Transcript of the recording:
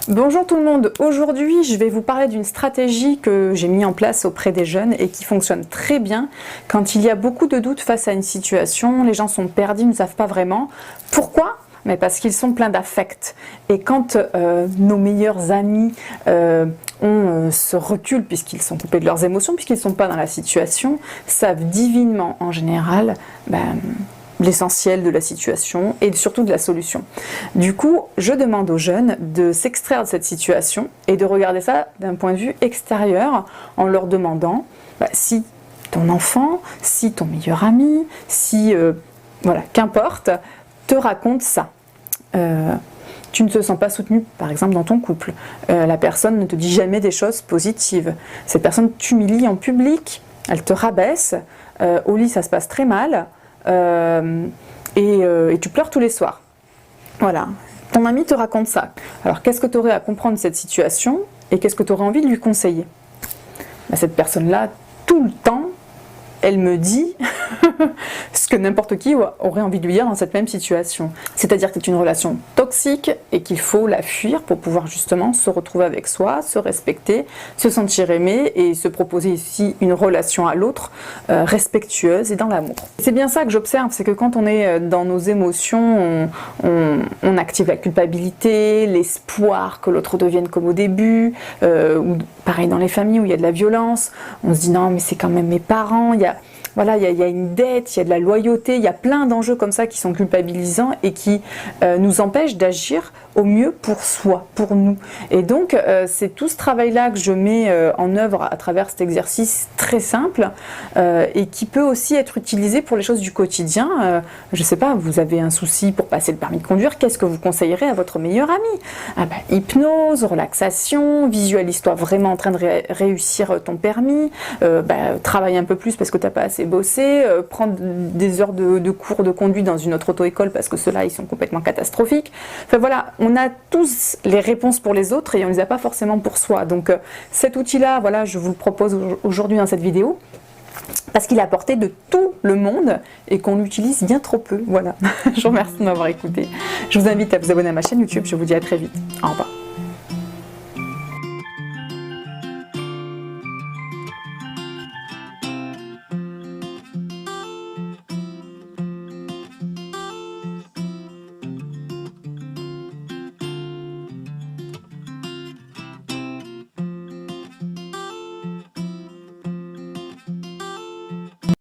Bonjour tout le monde, aujourd'hui je vais vous parler d'une stratégie que j'ai mis en place auprès des jeunes et qui fonctionne très bien quand il y a beaucoup de doutes face à une situation, les gens sont perdus, ne savent pas vraiment. Pourquoi ? Mais parce qu'ils sont pleins d'affect. Et quand nos meilleurs amis ont ce recul, puisqu'ils sont coupés de leurs émotions, puisqu'ils ne sont pas dans la situation, savent divinement en général l'essentiel de la situation et surtout de la solution. Du coup, je demande aux jeunes de s'extraire de cette situation et de regarder ça d'un point de vue extérieur en leur demandant si ton enfant, si ton meilleur ami, si, voilà, qu'importe, te raconte ça. Tu ne te sens pas soutenu, par exemple, dans ton couple. La personne ne te dit jamais des choses positives. Cette personne t'humilie en public, elle te rabaisse, au lit ça se passe très mal, et tu pleures tous les soirs. Voilà, ton ami te raconte ça. Alors qu'est-ce que tu aurais à comprendre de cette situation et qu'est-ce que tu aurais envie de lui conseiller? Cette personne-là, tout le temps, elle me dit ce que n'importe qui aurait envie de lui dire dans cette même situation. C'est-à-dire que c'est une relation toxique et qu'il faut la fuir pour pouvoir justement se retrouver avec soi, se respecter, se sentir aimé et se proposer ici une relation à l'autre respectueuse et dans l'amour. C'est bien ça que j'observe, c'est que quand on est dans nos émotions, on active la culpabilité, l'espoir que l'autre devienne comme au début, ou pareil dans les familles où il y a de la violence, on se dit non mais c'est quand même mes parents, il y a une dette, il y a de la loyauté, il y a plein d'enjeux comme ça qui sont culpabilisants et qui nous empêchent d'agir au mieux pour soi, pour nous. Et donc, c'est tout ce travail-là que je mets en œuvre à travers cet exercice très simple et qui peut aussi être utilisé pour les choses du quotidien. Je ne sais pas, vous avez un souci pour passer le permis de conduire, qu'est-ce que vous conseillerez à votre meilleur ami? Hypnose, relaxation, visualise-toi vraiment en train de réussir ton permis, travaille un peu plus parce que tu n'as pas assez bossé, prendre des heures de cours de conduite dans une autre auto-école parce que ceux-là, ils sont complètement catastrophiques. Enfin voilà, on a tous les réponses pour les autres et on ne les a pas forcément pour soi. Donc cet outil-là, voilà, je vous le propose aujourd'hui dans cette vidéo parce qu'il est à portée de tout le monde et qu'on l'utilise bien trop peu. Voilà, je vous remercie de m'avoir écouté. Je vous invite à vous abonner à ma chaîne YouTube. Je vous dis à très vite. Au revoir.